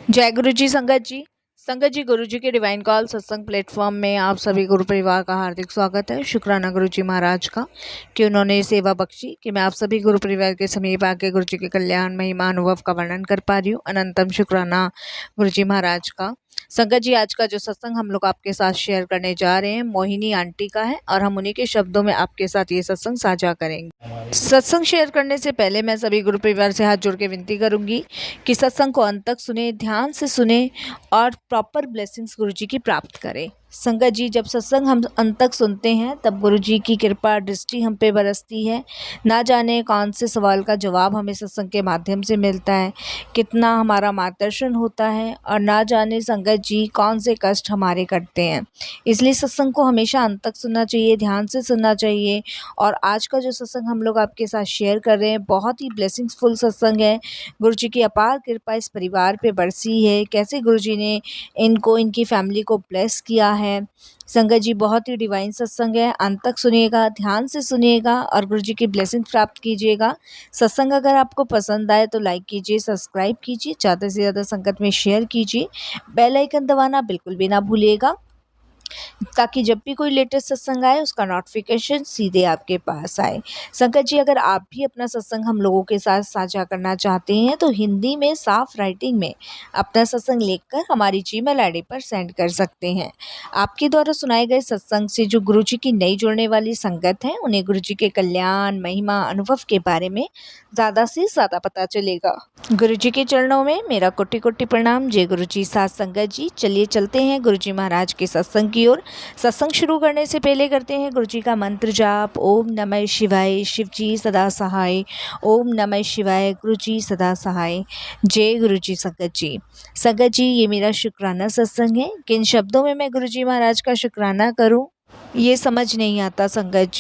जय गुरु जी संगत जी गुरु जी के डिवाइन कॉल सत्संग प्लेटफॉर्म में आप सभी गुरु परिवार का हार्दिक स्वागत है। शुक्राना गुरु जी महाराज का कि उन्होंने सेवा बख्शी कि मैं आप सभी गुरु परिवार के समीप आके गुरु जी के कल्याण महिमा अनुभव का वर्णन कर पा रही हूँ। अनंतम शुक्राना गुरु जी महाराज का। संगत जी, आज का जो सत्संग हम लोग आपके साथ शेयर करने जा रहे हैं मोहिनी आंटी का है और हम उन्हीं के शब्दों में आपके साथ ये सत्संग साझा करेंगे। सत्संग शेयर करने से पहले मैं सभी गुरु परिवार से हाथ जोड़ के विनती करूंगी कि सत्संग को अंत तक सुने, ध्यान से सुने और प्रॉपर ब्लेसिंग्स गुरु जी की प्राप्त करें। संगत जी, जब सत्संग हम अंत तक सुनते हैं तब गुरु जी की कृपा दृष्टि हम पे बरसती है। ना जाने कौन से सवाल का जवाब हमें सत्संग के माध्यम से मिलता है, कितना हमारा मार्गदर्शन होता है और ना जाने संगत जी कौन से कष्ट हमारे कटते हैं। इसलिए सत्संग को हमेशा अंत तक सुनना चाहिए, ध्यान से सुनना चाहिए। और आज का जो सत्संग हम लोग आपके साथ शेयर कर रहे हैं बहुत ही ब्लेसिंग्सफुल सत्संग है। गुरु जी की अपार कृपा इस परिवार पे बरसी है। कैसे गुरु जी ने इनको, इनकी फैमिली को ब्लेस किया है। संगत जी, बहुत ही डिवाइन सत्संग है। अंत तक सुनिएगा, ध्यान से सुनिएगा और गुरु जी की ब्लेसिंग प्राप्त कीजिएगा। सत्संग अगर आपको पसंद आए तो लाइक कीजिए, सब्सक्राइब कीजिए, ज़्यादा से ज़्यादा संगत में शेयर कीजिए। बेल आइकन दबाना बिल्कुल भी ना भूलिएगा ताकि जब भी कोई लेटेस्ट सत्संग आए उसका नोटिफिकेशन सीधे आपके पास आए। संगत जी, अगर आप भी अपना सत्संग हम लोगों के साथ साझा करना चाहते हैं तो हिंदी में साफ राइटिंग में अपना सत्संग लिखकर हमारी जीमेल आईडी पर सेंड कर सकते हैं। आपके द्वारा सुनाए गए सत्संग से जो गुरु जी की नई जुड़ने वाली संगत है उन्हें गुरु जी के कल्याण महिमा अनुभव के बारे में ज़्यादा से ज़्यादा पता चलेगा। गुरु जी के चरणों में मेरा कोटि कोटि प्रणाम। जय गुरु जी। साथ संगत जी, चलिए चलते हैं गुरु जी महाराज के सत्संग की ओर। सत्संग शुरू करने से पहले करते हैं गुरु जी का मंत्र जाप। ओम नमः शिवाय, शिव जी सदा सहाय। ओम नमः शिवाय, गुरु जी सदा सहाय। जय गुरु जी। संगत जी, ये मेरा शुक्राना सत्संग है। किन शब्दों में मैं गुरु जी महाराज का शुक्राना करूं ये समझ नहीं आता। संगत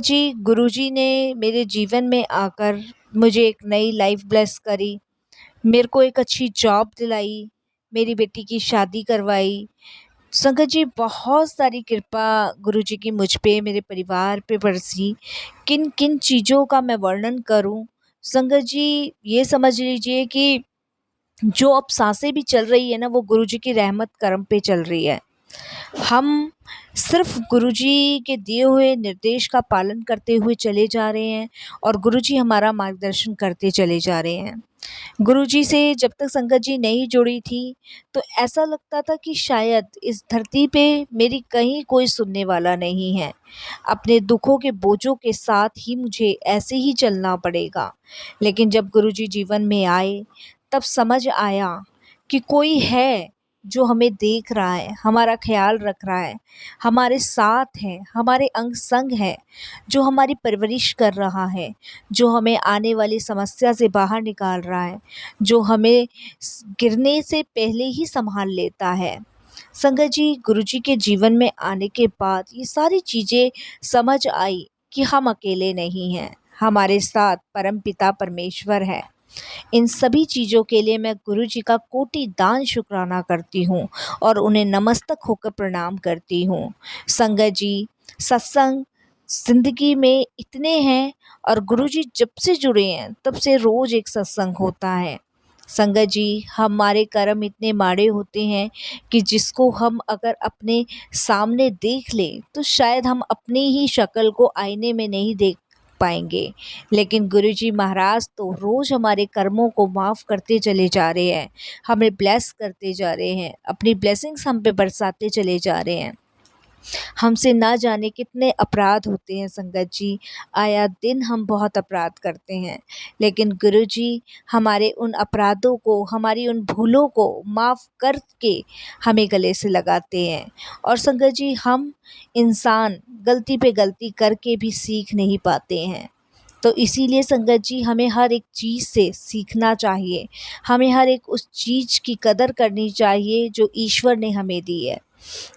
जी, गुरु जी ने मेरे जीवन में आकर मुझे एक नई लाइफ ब्लेस करी, मेरे को एक अच्छी जॉब दिलाई, मेरी बेटी की शादी करवाई। संगत जी, बहुत सारी कृपा गुरु जी की मुझ पे, मेरे परिवार पे बरसी। किन किन चीज़ों का मैं वर्णन करूं। संगत जी, ये समझ लीजिए कि जो अब सांसें भी चल रही है ना, वो गुरु जी की रहमत करम पे चल रही है। हम सिर्फ गुरुजी के दिए हुए निर्देश का पालन करते हुए चले जा रहे हैं और गुरुजी हमारा मार्गदर्शन करते चले जा रहे हैं। गुरुजी से जब तक संगत जी नहीं जुड़ी थी तो ऐसा लगता था कि शायद इस धरती पे मेरी कहीं कोई सुनने वाला नहीं है। अपने दुखों के बोझों के साथ ही मुझे ऐसे ही चलना पड़ेगा। लेकिन जब गुरुजी जीवन में आए तब समझ आया कि कोई है जो हमें देख रहा है, हमारा ख्याल रख रहा है, हमारे साथ है, हमारे अंग संग है, जो हमारी परवरिश कर रहा है, जो हमें आने वाली समस्या से बाहर निकाल रहा है, जो हमें गिरने से पहले ही संभाल लेता है। संगत जी, गुरुजी के जीवन में आने के बाद ये सारी चीज़ें समझ आई कि हम अकेले नहीं हैं, हमारे साथ परमपिता परमेश्वर है। इन सभी चीज़ों के लिए मैं गुरु जी का कोटि दान शुक्राना करती हूँ और उन्हें नमस्तक होकर प्रणाम करती हूँ। संगत जी, सत्संग ज़िंदगी में इतने हैं और गुरु जी जब से जुड़े हैं तब से रोज़ एक सत्संग होता है। संगत जी, हमारे कर्म इतने माड़े होते हैं कि जिसको हम अगर अपने सामने देख लें तो शायद हम अपनी ही शक्ल को आईने में नहीं देख पाएंगे। लेकिन गुरुजी महाराज तो रोज़ हमारे कर्मों को माफ़ करते चले जा रहे हैं, हमें ब्लेस करते जा रहे हैं, अपनी ब्लेसिंग्स हम पे बरसाते चले जा रहे हैं। हमसे ना जाने कितने अपराध होते हैं संगत जी, आया दिन हम बहुत अपराध करते हैं, लेकिन गुरुजी हमारे उन अपराधों को, हमारी उन भूलों को माफ़ करके हमें गले से लगाते हैं। और संगत जी, हम इंसान गलती पे गलती करके भी सीख नहीं पाते हैं। तो इसीलिए संगत जी, हमें हर एक चीज़ से सीखना चाहिए, हमें हर एक उस चीज़ की कदर करनी चाहिए जो ईश्वर ने हमें दी है।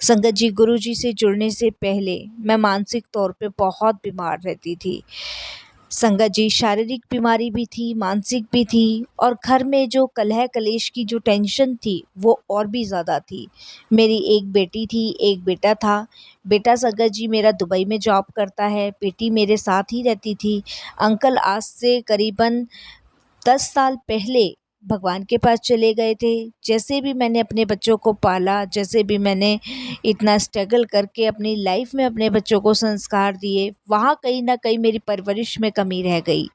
संगत जी, गुरु जी से जुड़ने से पहले मैं मानसिक तौर पे बहुत बीमार रहती थी। संगत जी, शारीरिक बीमारी भी थी, मानसिक भी थी और घर में जो कलह कलेश की जो टेंशन थी वो और भी ज़्यादा थी। मेरी एक बेटी थी, एक बेटा था। बेटा संगत जी मेरा दुबई में जॉब करता है, बेटी मेरे साथ ही रहती थी। अंकल आज से करीबन 10 साल पहले भगवान के पास चले गए थे। जैसे भी मैंने अपने बच्चों को पाला, जैसे भी मैंने इतना स्ट्रगल करके अपनी लाइफ में अपने बच्चों को संस्कार दिए, वहाँ कहीं न कहीं मेरी परवरिश में कमी रह गई।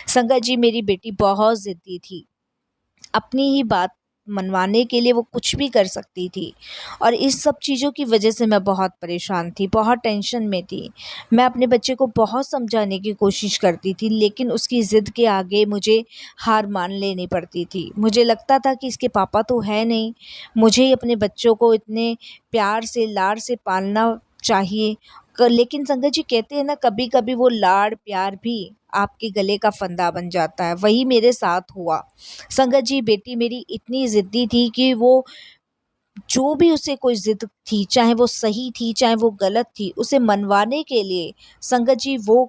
संगत जी, मेरी बेटी बहुत ज़िद्दी थी। अपनी ही बात मनवाने के लिए वो कुछ भी कर सकती थी और इस सब चीज़ों की वजह से मैं बहुत परेशान थी, बहुत टेंशन में थी। मैं अपने बच्चे को बहुत समझाने की कोशिश करती थी, लेकिन उसकी ज़िद के आगे मुझे हार मान लेनी पड़ती थी। मुझे लगता था कि इसके पापा तो है नहीं, मुझे ही अपने बच्चों को इतने प्यार से, लाड से पालना चाहिए। लेकिन संगत जी, कहते हैं ना, कभी कभी वो लाड़ प्यार भी आपके गले का फंदा बन जाता है। वही मेरे साथ हुआ। संगत जी, बेटी मेरी इतनी ज़िद्दी थी कि वो जो भी उसे कोई ज़िद थी, चाहे वो सही थी, चाहे वो गलत थी, उसे मनवाने के लिए संगत जी वो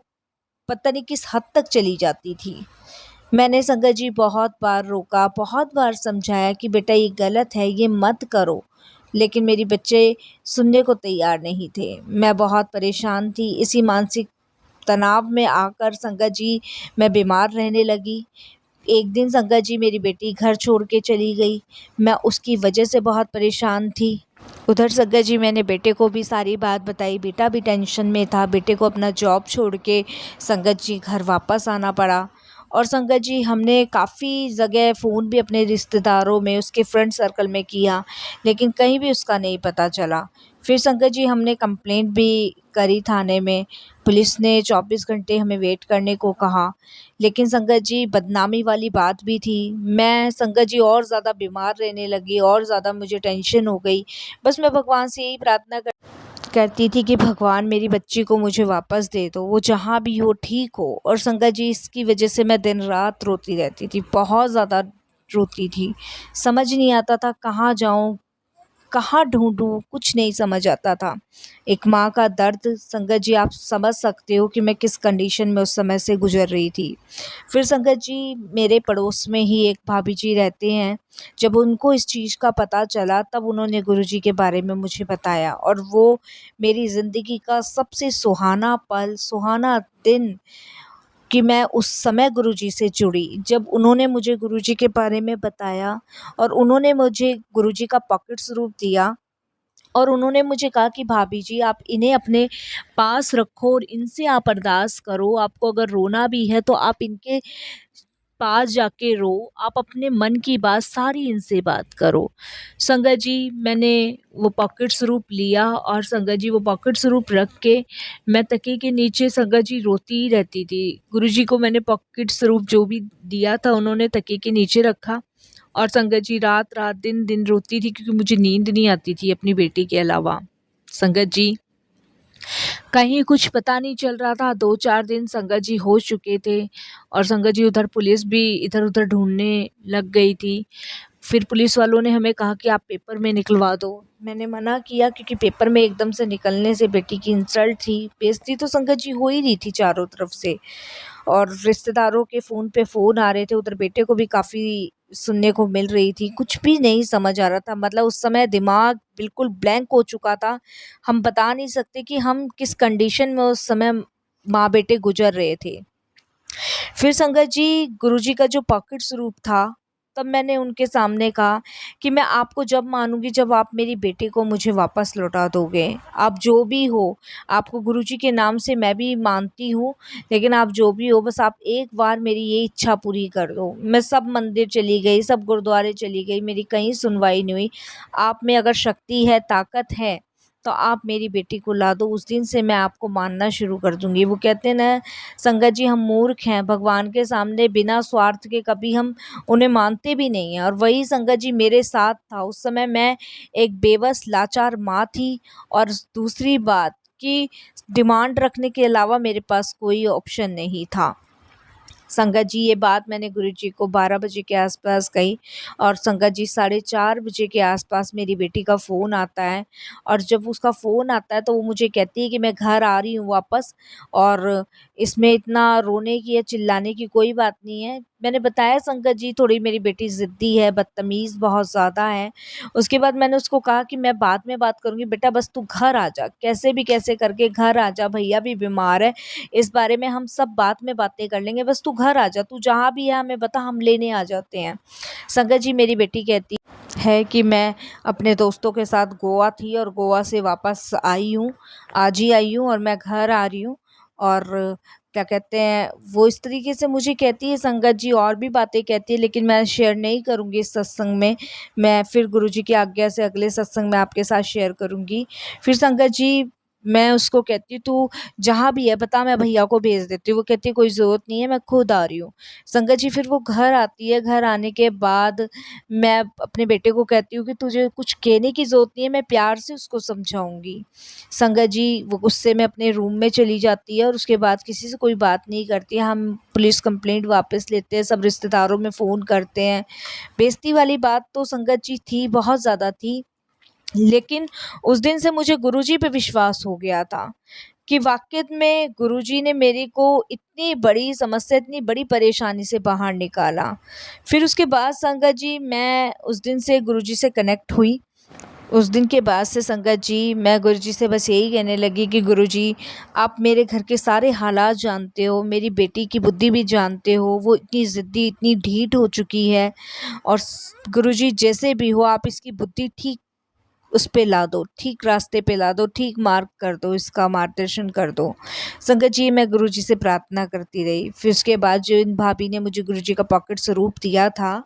पता नहीं किस हद तक चली जाती थी। मैंने संगत जी बहुत बार रोका, बहुत बार समझाया कि बेटा ये गलत है, ये मत करो। लेकिन मेरे बच्चे सुनने को तैयार नहीं थे। मैं बहुत परेशान थी। इसी मानसिक तनाव में आकर संगत जी मैं बीमार रहने लगी। एक दिन संगत जी मेरी बेटी घर छोड़ के चली गई। मैं उसकी वजह से बहुत परेशान थी। उधर संगत जी मैंने बेटे को भी सारी बात बताई। बेटा भी टेंशन में था। बेटे को अपना जॉब छोड़ के संगत जी घर वापस आना पड़ा। और संगत जी हमने काफ़ी जगह फ़ोन भी अपने रिश्तेदारों में, उसके फ्रेंड सर्कल में किया, लेकिन कहीं भी उसका नहीं पता चला। फिर संगत जी हमने कंप्लेंट भी करी थाने में। पुलिस ने 24 घंटे हमें वेट करने को कहा। लेकिन संगत जी बदनामी वाली बात भी थी। मैं संगत जी और ज़्यादा बीमार रहने लगी, और ज़्यादा मुझे टेंशन हो गई। बस मैं भगवान से यही प्रार्थना करती थी कि भगवान मेरी बच्ची को मुझे वापस दे दो, वो जहाँ भी हो ठीक हो। और संगत जी इसकी वजह से मैं दिन रात रोती रहती थी, बहुत ज़्यादा रोती थी। समझ नहीं आता था कहाँ जाऊँ, कहाँ ढूँढूँ, कुछ नहीं समझ आता था। एक माँ का दर्द संगत जी आप समझ सकते हो कि मैं किस कंडीशन में उस समय से गुज़र रही थी। फिर संगत जी मेरे पड़ोस में ही एक भाभी जी रहते हैं। जब उनको इस चीज़ का पता चला, तब उन्होंने गुरुजी के बारे में मुझे बताया, और वो मेरी ज़िंदगी का सबसे सुहाना पल, सुहाना दिन कि मैं उस समय गुरुजी से जुड़ी। जब उन्होंने मुझे गुरुजी के बारे में बताया और उन्होंने मुझे गुरुजी का पॉकेट स्वरूप दिया, और उन्होंने मुझे कहा कि भाभी जी आप इन्हें अपने पास रखो और इनसे आप अरदास करो। आपको अगर रोना भी है तो आप इनके पास जाके रो, आप अपने मन की बात सारी इनसे बात करो। संगत जी मैंने वो पॉकेट स्वरूप लिया, और संगत जी वो पॉकेट स्वरूप रख के मैं तकिए के नीचे संगत जी रोती ही रहती थी। गुरुजी को मैंने पॉकेट स्वरूप जो भी दिया था उन्होंने तकिए के नीचे रखा, और संगत जी रात रात दिन दिन रोती थी, क्योंकि मुझे नींद नहीं आती थी अपनी बेटी के अलावा। संगत जी कहीं कुछ पता नहीं चल रहा था। 2-4 दिन संगत जी हो चुके थे, और संगत जी उधर पुलिस भी इधर-उधर ढूँढने लग गई थी। फिर पुलिस वालों ने हमें कहा कि आप पेपर में निकलवा दो। मैंने मना किया, क्योंकि पेपर में एकदम से निकलने से बेटी की इंसल्ट थी। बेइज़्ज़ती तो संगत जी हो ही रही थी चारों तरफ से, और रिश्तेदारों के फ़ोन पे फ़ोन आ रहे थे। उधर बेटे को भी काफ़ी सुनने को मिल रही थी। कुछ भी नहीं समझ आ रहा था। मतलब उस समय दिमाग बिल्कुल ब्लैंक हो चुका था। हम बता नहीं सकते कि हम किस कंडीशन में उस समय माँ-बेटे गुज़र रहे थे। फिर संगत जी गुरुजी का जो पॉकेट स्वरूप था, तब मैंने उनके सामने कहा कि मैं आपको जब मानूँगी जब आप मेरी बेटी को मुझे वापस लौटा दोगे। आप जो भी हो, आपको गुरुजी के नाम से मैं भी मानती हूँ, लेकिन आप जो भी हो, बस आप एक बार मेरी ये इच्छा पूरी कर दो। मैं सब मंदिर चली गई, सब गुरुद्वारे चली गई, मेरी कहीं सुनवाई नहीं हुई। आप में अगर शक्ति है, ताकत है, तो आप मेरी बेटी को ला दो, उस दिन से मैं आपको मानना शुरू कर दूँगी। वो कहते हैं ना संगत जी, हम मूर्ख हैं, भगवान के सामने बिना स्वार्थ के कभी हम उन्हें मानते भी नहीं हैं। और वही संगत जी मेरे साथ था। उस समय मैं एक बेबस लाचार माँ थी, और दूसरी बात कि डिमांड रखने के अलावा मेरे पास कोई ऑप्शन नहीं था। संगत जी ये बात मैंने गुरुजी को 12 बजे के आस-पास कही, और संगत जी 4:30 बजे के आस-पास मेरी बेटी का फ़ोन आता है, और जब उसका फ़ोन आता है तो वो मुझे कहती है कि मैं घर आ रही हूँ वापस, और इसमें इतना रोने की या चिल्लाने की कोई बात नहीं है। मैंने बताया संगत जी थोड़ी मेरी बेटी ज़िद्दी है, बदतमीज़ बहुत ज़्यादा है। उसके बाद मैंने उसको कहा कि मैं बाद में बात करूँगी, बेटा बस तू घर आ जा, कैसे भी कैसे करके घर आ जा, भैया भी बीमार है, इस बारे में हम सब बाद में बातें कर लेंगे, बस तू घर आ जा, तू जहाँ भी है हमें बता, हम लेने आ जाते हैं। संगत जी मेरी बेटी कहती है कि मैं अपने दोस्तों के साथ गोवा थी और गोवा से वापस आई हूँ, आज ही आई हूँ और मैं घर आ रही हूँ। और क्या कहते हैं, वो इस तरीके से मुझे कहती है संगत जी, और भी बातें कहती है लेकिन मैं शेयर नहीं करूँगी इस सत्संग में। मैं फिर गुरुजी की आज्ञा से अगले सत्संग में आपके साथ शेयर करूँगी। फिर संगत जी मैं उसको कहती हूँ तू जहाँ भी है बता, मैं भैया को भेज देती हूँ। वो कहती है कोई ज़रूरत नहीं है, मैं खुद आ रही हूँ। संगत जी फिर वो घर आती है, घर आने के बाद मैं अपने बेटे को कहती हूँ कि तुझे कुछ कहने की ज़रूरत नहीं है, मैं प्यार से उसको समझाऊँगी। संगत जी वो गुस्से में अपने रूम में चली जाती है और उसके बाद किसी से कोई बात नहीं करती है। हम पुलिस कंप्लेंट वापस लेते हैं, सब रिश्तेदारों में फ़ोन करते हैं। बेइज्जती वाली बात तो संगत जी थी, बहुत ज़्यादा थी। लेकिन उस दिन से मुझे गुरुजी पे विश्वास हो गया था कि वाक़ई में गुरुजी ने मेरे को इतनी बड़ी समस्या, इतनी बड़ी परेशानी से बाहर निकाला। फिर उसके बाद संगत जी मैं उस दिन से गुरुजी से कनेक्ट हुई। उस दिन के बाद से संगत जी मैं गुरुजी से बस यही कहने लगी कि गुरुजी आप मेरे घर के सारे हालात जानते हो, मेरी बेटी की बुद्धि भी जानते हो, वो इतनी ज़िद्दी, इतनी ढीठ हो चुकी है और गुरुजी जैसे भी हो आप इसकी बुद्धि ठीक उस पे ला दो, ठीक रास्ते पे ला दो, ठीक मार्ग कर दो, इसका मार्गदर्शन कर दो। संगत जी मैं गुरुजी से प्रार्थना करती रही। फिर उसके बाद जो इन भाभी ने मुझे गुरुजी का पॉकेट स्वरूप दिया था,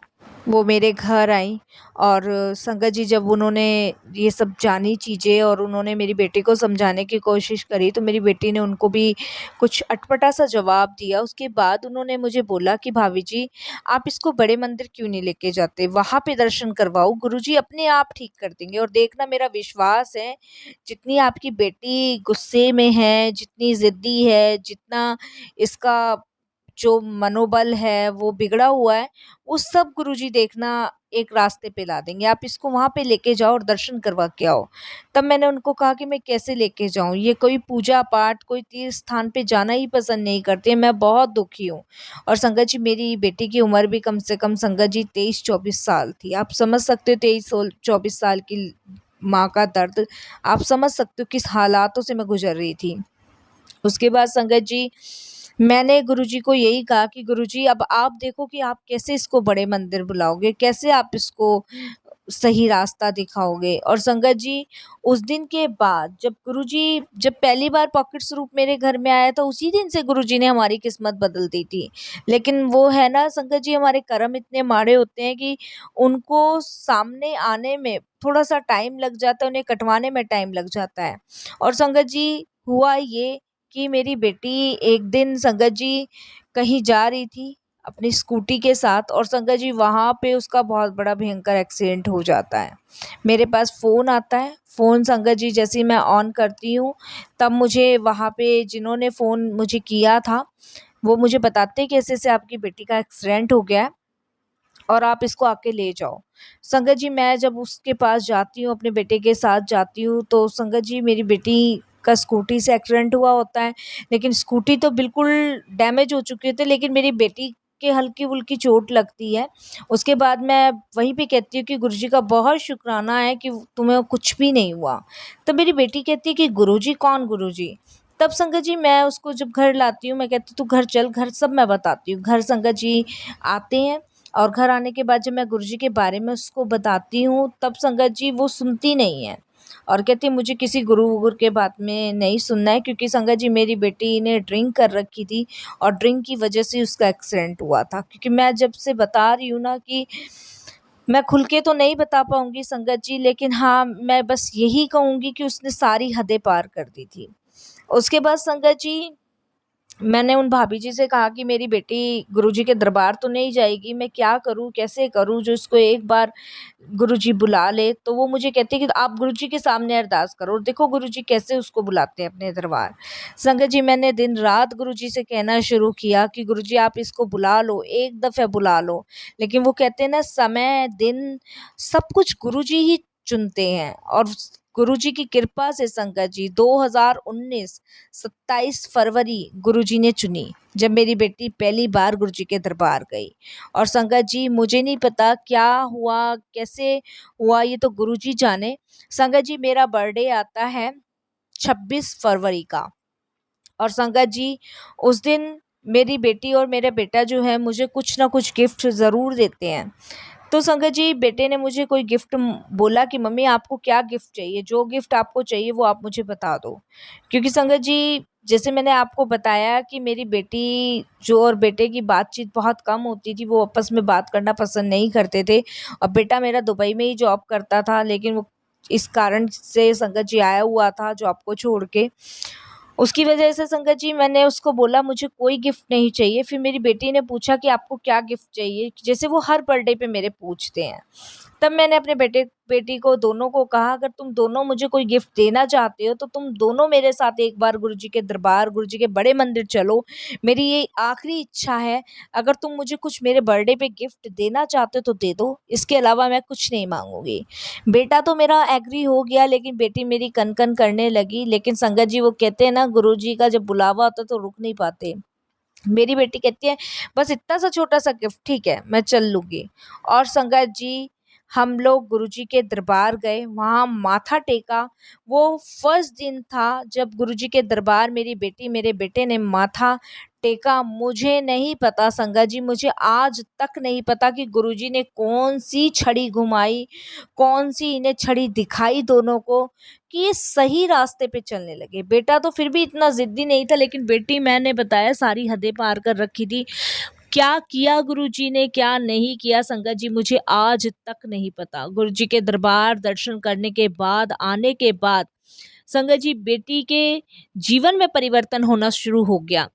वो मेरे घर आई और संगत जी जब उन्होंने ये सब जानी चीज़ें और उन्होंने मेरी बेटी को समझाने की कोशिश करी, तो मेरी बेटी ने उनको भी कुछ अटपटा सा जवाब दिया। उसके बाद उन्होंने मुझे बोला कि भाभी जी आप इसको बड़े मंदिर क्यों नहीं लेके जाते, वहाँ पे दर्शन करवाओ, गुरुजी अपने आप ठीक कर देंगे। और देखना मेरा विश्वास है जितनी आपकी बेटी गुस्से में है, जितनी ज़िद्दी है, जितना इसका जो मनोबल है वो बिगड़ा हुआ है, वो सब गुरुजी देखना एक रास्ते पे ला देंगे। आप इसको वहाँ पे लेके जाओ और दर्शन करवा के आओ। तब मैंने उनको कहा कि मैं कैसे लेके जाऊँ? ये कोई पूजा-पाठ, कोई तीर्थ स्थान पे जाना ही पसंद नहीं करती है, मैं बहुत दुखी हूँ। और संगत जी मेरी बेटी की उम्र भी कम से कम संगत जी 23-24 साल थी। आप समझ सकते हो 23-24 साल की माँ का दर्द, आप समझ सकते हो किस हालातों से मैं गुज़र रही थी। उसके बाद संगत जी मैंने गुरुजी को यही कहा कि गुरुजी अब आप देखो कि आप कैसे इसको बड़े मंदिर बुलाओगे, कैसे आप इसको सही रास्ता दिखाओगे। और संगत जी उस दिन के बाद जब पहली बार पॉकेट स्वरूप मेरे घर में आया था, उसी दिन से गुरुजी ने हमारी किस्मत बदल दी थी। लेकिन वो है ना संगत जी, हमारे कर्म इतने माड़े होते हैं कि उनको सामने आने में थोड़ा-सा टाइम लग जाता है, उन्हें कटवाने में टाइम लग जाता है। और संगत जी हुआ ये कि मेरी बेटी एक दिन संगत जी कहीं जा रही थी अपनी स्कूटी के साथ और संगत जी वहाँ पे उसका बहुत बड़ा भयंकर एक्सीडेंट हो जाता है। मेरे पास फ़ोन आता है, फ़ोन संगत जी जैसे ही मैं ऑन करती हूँ, तब मुझे वहाँ पे जिन्होंने फ़ोन मुझे किया था, वो मुझे बताते हैं कि ऐसे-ऐसे आपकी बेटी का एक्सीडेंट हो गया है और आप इसको आके ले जाओ। संगत जी मैं जब उसके पास जाती हूँ, अपने बेटे के साथ जाती हूँ, तो संगत जी मेरी बेटी का स्कूटी से एक्सीडेंट हुआ होता है, लेकिन स्कूटी तो बिल्कुल डैमेज हो चुकी होती है, लेकिन मेरी बेटी के हल्की-फुल्की चोट लगती है। उसके बाद मैं वहीं पे कहती हूँ कि गुरुजी का बहुत शुक्राना है कि तुम्हें कुछ भी नहीं हुआ। तब मेरी बेटी कहती है कि गुरुजी कौन गुरुजी? तब संगत जी मैं उसको जब घर लाती हूँ, मैं कहती हूँ तू घर चल, घर सब मैं बताती हूँ। घर संगत जी आते हैं और घर आने के बाद जब मैं गुरुजी के बारे में उसको बताती हूँ, तब संगत जी वो सुनती नहीं है और कहती है मुझे किसी गुरु-वुरु के बात में नहीं सुनना है, क्योंकि संगत जी मेरी बेटी ने ड्रिंक कर रखी थी और ड्रिंक की वजह से उसका एक्सीडेंट हुआ था। क्योंकि मैं जब से बता रही हूँ ना कि मैं खुल के तो नहीं बता पाऊँगी संगत जी, लेकिन हाँ, मैं बस यही कहूँगी कि उसने सारी हदें पार कर दी थी। उसके बाद संगत जी मैंने उन भाभी जी से कहा कि मेरी बेटी गुरुजी के दरबार तो नहीं जाएगी, मैं क्या करूँ, कैसे करूँ जो इसको एक बार गुरुजी बुला ले। तो वो मुझे कहते हैं कि आप गुरुजी के सामने अरदास करो, देखो गुरुजी कैसे उसको बुलाते हैं अपने दरबार। संगत जी मैंने दिन-रात गुरुजी से कहना शुरू किया कि गुरुजी आप इसको बुला लो, एक दफ़े बुला लो। लेकिन वो कहते हैं ना समय, दिन सब कुछ गुरुजी ही चुनते हैं और गुरुजी की कृपा से संगत जी 2019 27 फरवरी गुरुजी ने चुनी जब मेरी बेटी पहली बार गुरुजी के दरबार गई। और संगत जी मुझे नहीं पता क्या हुआ, कैसे हुआ, ये तो गुरुजी जाने। संगत जी मेरा बर्थडे आता है 26 फरवरी का। और संगत जी उस दिन मेरी बेटी और मेरा बेटा जो है मुझे कुछ ना कुछ गिफ्ट ज़रूर देते हैं। तो संगत जी बेटे ने मुझे कोई गिफ्ट बोला कि मम्मी आपको क्या गिफ्ट चाहिए, जो गिफ्ट आपको चाहिए वो आप मुझे बता दो। क्योंकि संगत जी जैसे मैंने आपको बताया कि मेरी बेटी जो और बेटे की बातचीत बहुत कम होती थी, वो आपस में बात करना पसंद नहीं करते थे। और बेटा मेरा दुबई में ही जॉब करता था, लेकिन वो इस कारण से संगत जी आया हुआ था जॉब को छोड़ के। उसकी वजह से संगत जी मैंने उसको बोला मुझे कोई गिफ्ट नहीं चाहिए। फिर मेरी बेटी ने पूछा कि आपको क्या गिफ्ट चाहिए, जैसे वो हर बर्थडे पे मेरे पूछते हैं। तब मैंने अपने बेटी को दोनों को कहा अगर तुम दोनों मुझे कोई गिफ्ट देना चाहते हो तो तुम दोनों मेरे साथ एक बार गुरुजी के दरबार, गुरुजी के बड़े मंदिर चलो। मेरी ये आखिरी इच्छा है, अगर तुम मुझे कुछ मेरे बर्थडे पे गिफ्ट देना चाहते हो तो दे दो, इसके अलावा मैं कुछ नहीं मांगूंगी। बेटा तो मेरा एग्री हो गया, लेकिन बेटी मेरी कन करने लगी। लेकिन संगत जी वो कहते हैं ना गुरुजी का जब बुलावा होता है तो रुक नहीं पाते। मेरी बेटी कहती है बस इतना सा छोटा सा गिफ्ट ठीक है मैं चल लूँगी। और संगत जी हम लोग गुरुजी के दरबार गए, वहाँ माथा टेका। वो फर्स्ट दिन था जब गुरुजी के दरबार मेरी बेटी मेरे बेटे ने माथा टेका। मुझे नहीं पता संगत जी, मुझे आज तक नहीं पता कि गुरुजी ने कौन सी छड़ी घुमाई, कौन सी इन्हें छड़ी दिखाई दोनों को कि ये सही रास्ते पे चलने लगे। बेटा तो फिर भी इतना ज़िद्दी नहीं था, लेकिन बेटी मैंने बताया सारी हदें पार कर रखी थी। क्या किया गुरुजी ने, क्या नहीं किया संगत जी मुझे आज तक नहीं पता। गुरुजी के दरबार दर्शन करने के बाद, आने के बाद संगत जी बेटी के जीवन में परिवर्तन होना शुरू हो गया।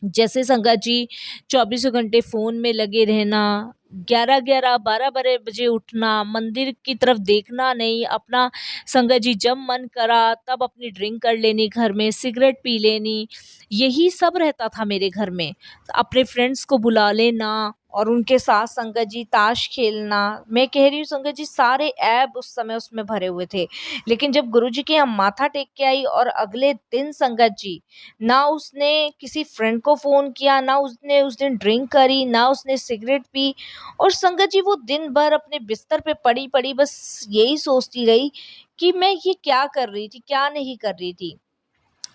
जैसे संगत जी 24 घंटे फ़ोन में लगे रहना, 11-11, 12-12 बजे उठना, मंदिर की तरफ देखना नहीं, अपना संगत जी जब मन करा तब अपनी ड्रिंक कर लेनी, घर में सिगरेट पी लेनी, यही सब रहता था मेरे घर में। अपने फ्रेंड्स को बुला लेना और उनके साथ संगत जी ताश खेलना। मैं कह रही हूँ संगत जी सारे ऐब उस समय उसमें भरे हुए थे। लेकिन जब गुरुजी के यहाँ माथा टेक के आई और अगले दिन संगत जी ना उसने किसी फ्रेंड को फ़ोन किया, ना उसने उस दिन ड्रिंक करी, ना उसने सिगरेट पी। और संगत जी वो दिन भर अपने बिस्तर पे पड़ी-पड़ी बस यही सोचती रही कि मैं ये क्या कर रही थी, क्या नहीं कर रही थी।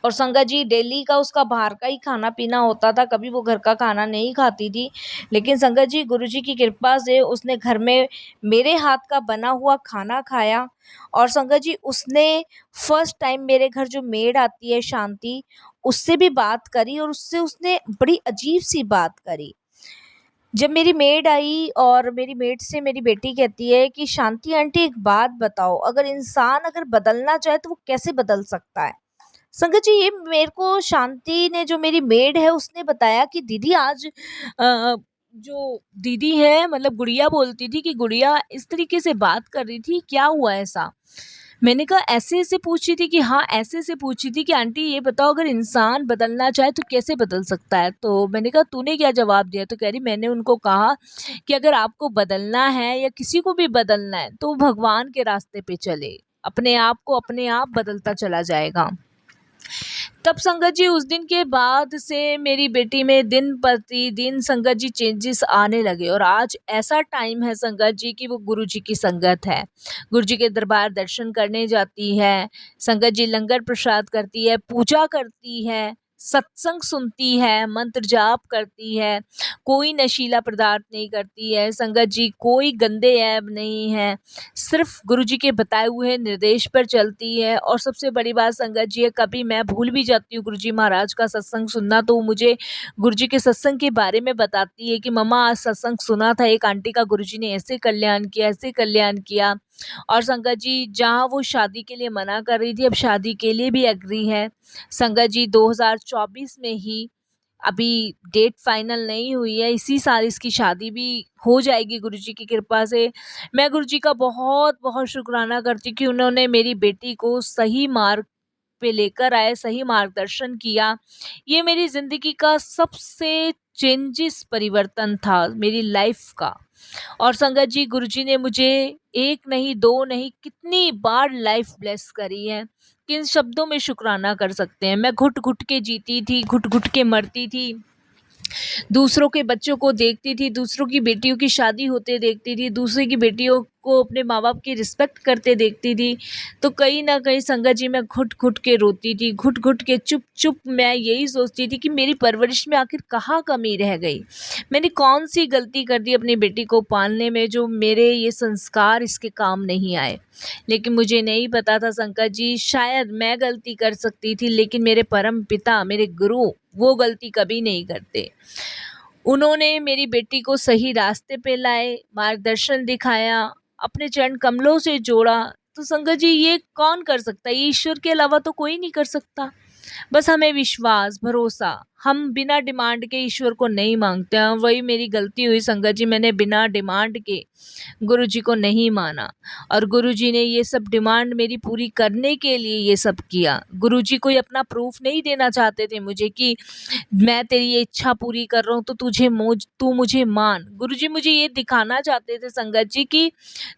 और संगत जी डेली का उसका बाहर का ही खाना-पीना होता था, कभी वो घर का खाना नहीं खाती थी। लेकिन संगत जी गुरुजी की कृपा से उसने घर में मेरे हाथ का बना हुआ खाना खाया। और संगत जी उसने फर्स्ट टाइम मेरे घर जो मेड आती है शांति, उससे भी बात करी और उससे उसने बड़ी अजीब-सी बात करी। जब मेरी मेड आई और मेरी मेड से मेरी बेटी कहती है कि शांति आंटी एक बात बताओ, अगर इंसान अगर बदलना चाहे तो वो कैसे बदल सकता है? संगत जी ये मेरे को शांति ने जो मेरी मेड है उसने बताया कि दीदी आज जो दीदी है मतलब गुड़िया बोलती थी कि गुड़िया इस तरीके से बात कर रही थी, क्या हुआ ऐसा? मैंने कहा ऐसे-ऐसे पूछ रही थी कि हाँ, ऐसे-ऐसे पूछ रही थी कि आंटी ये बताओ अगर इंसान बदलना चाहे तो कैसे बदल सकता है? तो मैंने कहा तूने क्या जवाब दिया? तो कह रही मैंने उनको कहा कि अगर आपको बदलना है या किसी को भी बदलना है तो भगवान के रास्ते पे चले, अपने आप को अपने आप बदलता चला जाएगा। तब संगत जी उस दिन के बाद से मेरी बेटी में दिन प्रतिदिन संगत जी चेंजेस आने लगे और आज ऐसा टाइम है संगत जी कि वो गुरु जी की संगत है। गुरु जी के दरबार दर्शन करने जाती है, संगत जी लंगर प्रसाद करती है, पूजा करती है, सत्संग सुनती है, मंत्र जाप करती है, कोई नशीला पदार्थ नहीं करती है, संगत जी कोई गंदे ऐब नहीं है, सिर्फ गुरु जी के बताए हुए निर्देश पर चलती है। और सबसे बड़ी बात संगत जी है कभी मैं भूल भी जाती हूँ गुरु जी महाराज का सत्संग सुनना तो वो मुझे गुरु जी के सत्संग के बारे में बताती है कि मम्मा आज सत्संग सुना था, एक आंटी का गुरु जी ने ऐसे कल्याण किया, ऐसे कल्याण किया। और संगत जी जहाँ वो शादी के लिए मना कर रही थी अब शादी के लिए भी एग्री है। संगत जी 2024 में ही अभी डेट फाइनल नहीं हुई है, इसी साल इसकी शादी भी हो जाएगी गुरुजी की कृपा से। मैं गुरुजी का बहुत-बहुत शुक्राना करती हूँ कि उन्होंने मेरी बेटी को सही मार्ग पे लेकर आए, सही मार्गदर्शन किया। ये मेरी ज़िंदगी का सबसे चेंजेस परिवर्तन था मेरी लाइफ़ का। और संगत जी, गुरुजी ने मुझे एक नहीं, दो नहीं, कितनी बार लाइफ ब्लेस करी है। किन शब्दों में शुक्राना कर सकते हैं। मैं घुट-घुट के जीती थी, घुट-घुट के मरती थी। दूसरों के बच्चों को देखती थी, दूसरों की बेटियों की शादी होते देखती थी, दूसरे की बेटियों को अपने माँ-बाप की रिस्पेक्ट करते देखती थी। तो कहीं न कहीं संगत जी, मैं घुट-घुट के रोती थी, घुट-घुट के चुप-चुप मैं यही सोचती थी कि मेरी परवरिश में आखिर कहाँ कमी रह गई? मैंने कौन-सी गलती कर दी अपनी बेटी को पालने में जो मेरे ये संस्कार इसके काम नहीं आए? लेकिन मुझे नहीं पता था संगत जी, शायद मैं गलती कर सकती थी, लेकिन मेरे परम पिता, मेरे गुरु, वो गलती कभी नहीं करते। उन्होंने मेरी बेटी को सही रास्ते पे लाए, मार्गदर्शन दिखाया, अपने चरण कमलों से जोड़ा। तो संगत जी, ये कौन कर सकता है? ये ईश्वर के अलावा तो कोई नहीं कर सकता। बस हमें विश्वास, भरोसा, हम बिना डिमांड के ईश्वर को नहीं मांगते हैं। वही मेरी गलती हुई संगत जी, मैंने बिना डिमांड के गुरुजी को नहीं माना और गुरुजी ने ये सब डिमांड मेरी पूरी करने के लिए ये सब किया। गुरुजी कोई अपना प्रूफ नहीं देना चाहते थे मुझे कि मैं तेरी ये इच्छा पूरी कर रहा हूँ तो तू मुझे मान। गुरुजी मुझे ये दिखाना चाहते थे संगत जी कि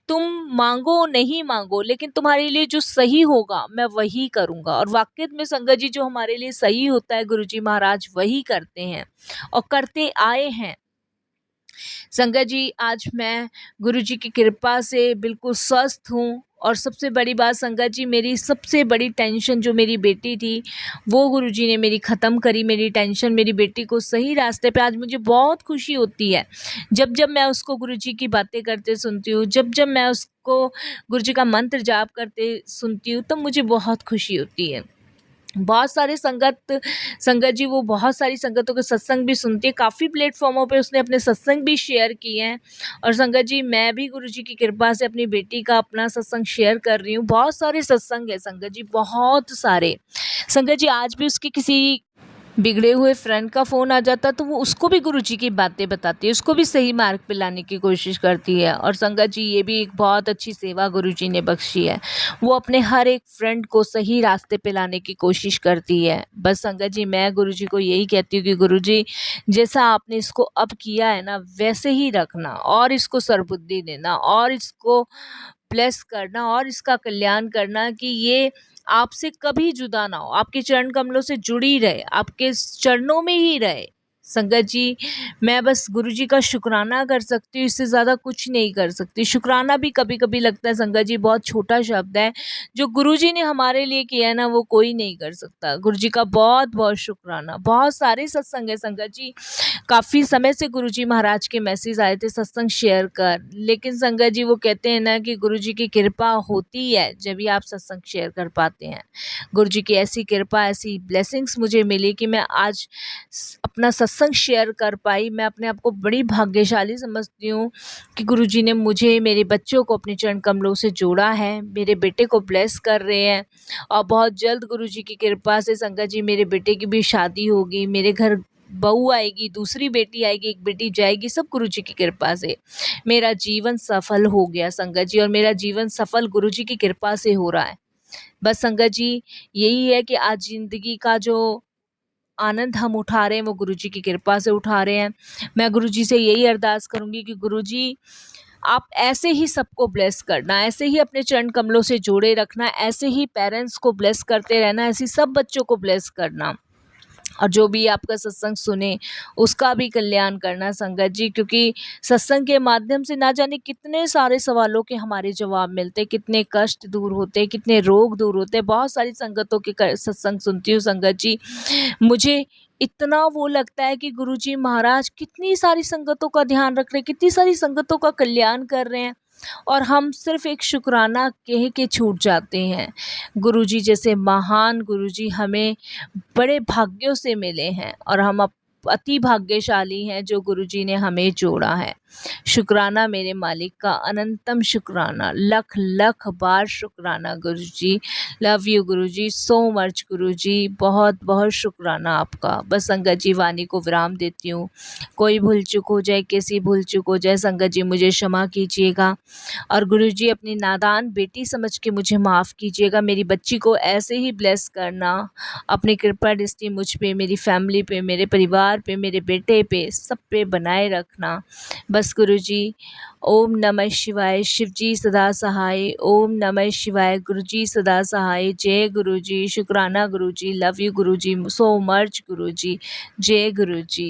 तुम मांगो नहीं मांगो, लेकिन तुम्हारे लिए जो सही होगा मैं वही करूँगा। और वाक़ई में संगत जी, जो हमारे लिए सही होता है गुरुजी महाराज वही करते हैं और करते आए हैं। संगत जी, आज मैं गुरुजी की कृपा से बिल्कुल स्वस्थ हूँ। और सबसे बड़ी बात संगत जी, मेरी सबसे बड़ी टेंशन जो मेरी बेटी थी, वो गुरुजी ने मेरी ख़त्म करी। मेरी टेंशन, मेरी बेटी को सही रास्ते पे, आज मुझे बहुत खुशी होती है जब जब मैं उसको गुरुजी की बातें करते सुनती हूँ, जब जब मैं उसको गुरुजी का मंत्र जाप करते सुनती हूँ, तब मुझे बहुत खुशी होती है। बहुत सारे संगत जी, वो बहुत सारी संगतों के सत्संग भी सुनती है। काफ़ी प्लेटफॉर्मों पे उसने अपने सत्संग भी शेयर किए हैं। और संगत जी, मैं भी गुरुजी की कृपा से अपनी बेटी का अपना सत्संग शेयर कर रही हूँ। बहुत सारे सत्संग है संगत जी, बहुत सारे। संगत जी, आज भी उसके किसी बिगड़े हुए फ्रेंड का फ़ोन आ जाता तो वो उसको भी गुरुजी की बातें बताती है, उसको भी सही मार्ग पे लाने की कोशिश करती है। और संगत जी, ये भी एक बहुत अच्छी सेवा गुरुजी ने बख्शी है। वो अपने हर एक फ्रेंड को सही रास्ते पे लाने की कोशिश करती है। बस संगत जी, मैं गुरुजी को यही कहती हूँ कि गुरुजी, जैसा आपने इसको अब किया है ना, वैसे ही रखना और इसको सर्वबुद्धि देना और इसको ब्लेस करना और इसका कल्याण करना कि ये आपसे कभी जुदा ना हो, आपके चरण कमलों से जुड़ी रहे, आपके चरणों में ही रहे। संगत जी, मैं बस गुरुजी का शुक्राना कर सकती हूँ, इससे ज़्यादा कुछ नहीं कर सकती। शुक्राना भी कभी-कभी लगता है संगत जी बहुत छोटा शब्द है, जो गुरुजी ने हमारे लिए किया है ना, वो कोई नहीं कर सकता। गुरुजी का बहुत-बहुत शुक्राना। बहुत सारे सत्संग है संगत जी, काफ़ी समय से गुरुजी महाराज के मैसेज आए थे सत्संग शेयर कर, लेकिन संगत जी, वो कहते हैं ना कि गुरुजी की कृपा होती है जब भी आप सत्संग शेयर कर पाते हैं। गुरुजी की ऐसी कृपा, ऐसी ब्लेसिंग्स मुझे मिली कि मैं आज अपना सत्संग शेयर कर पाई। मैं अपने आप को बड़ी भाग्यशाली समझती हूँ कि गुरुजी ने मुझे, मेरे बच्चों को अपने चरण कमलों से जोड़ा है, मेरे बेटे को ब्लेस कर रहे हैं। और बहुत जल्द गुरुजी की कृपा से संगत जी, मेरे बेटे की भी शादी होगी, मेरे घर बहू आएगी, दूसरी बेटी आएगी, एक बेटी जाएगी, सब गुरुजी की कृपा से। मेरा जीवन सफल हो गया संगत जी, और मेरा जीवन सफल गुरुजी की कृपा से हो रहा है। बस संगत जी, यही है कि आज ज़िंदगी का जो आनंद हम उठा रहे हैं वो गुरुजी की कृपा से उठा रहे हैं। मैं गुरुजी से यही अरदास करूँगी कि गुरुजी, आप ऐसे ही सबको ब्लेस करना, ऐसे ही अपने चरण कमलों से जोड़े रखना, ऐसे ही पेरेंट्स को ब्लेस करते रहना, ऐसे सब बच्चों को ब्लेस करना। और जो भी आपका सत्संग सुने उसका भी कल्याण करना संगत जी, क्योंकि सत्संग के माध्यम से ना जाने कितने सारे सवालों के हमारे जवाब मिलते, कितने कष्ट दूर होते, कितने रोग दूर होते। बहुत सारी संगतों के सत्संग सुनती हूँ संगत जी, मुझे इतना वो लगता है कि गुरुजी महाराज कितनी सारी संगतों का ध्यान रख रहे हैं, कितनी सारी संगतों का कल्याण कर रहे हैं, और हम सिर्फ एक शुक्राना कह के छूट जाते हैं। गुरुजी जैसे महान गुरुजी हमें बड़े भाग्यों से मिले हैं और हम अति भाग्यशाली हैं जो गुरुजी ने हमें जोड़ा है। शुक्राना मेरे मालिक का, अनंतम शुक्राना, लख लख बार शुक्राना Guruji. Love you Guruji, so much Guruji, बहुत बहुत शुक्राना आपका। बस संगत जी, वाणी को विराम देती हूँ। कोई भूल चूक हो जाए, कैसी भूल चूक हो जाए, संगत जी मुझे क्षमा कीजिएगा। और गुरुजी, अपनी नादान बेटी समझ के मुझे माफ़ कीजिएगा। मेरी बच्ची को ऐसे ही ब्लेस करना, अपनी कृपा दृष्टि मुझ पे, मेरी फैमिली पे, मेरे परिवार परिवार पे, मेरे बेटे पे, सब पे बनाए रखना बस गुरुजी। ओम नमः शिवाय। शिव जी सदा सहाय। ओम नमः शिवाय। गुरु जी सदा सहाय। जय गुरु जी। शुक्राना गुरु जी। Love you Guru ji so much गुरु जी। जय गुरु जी।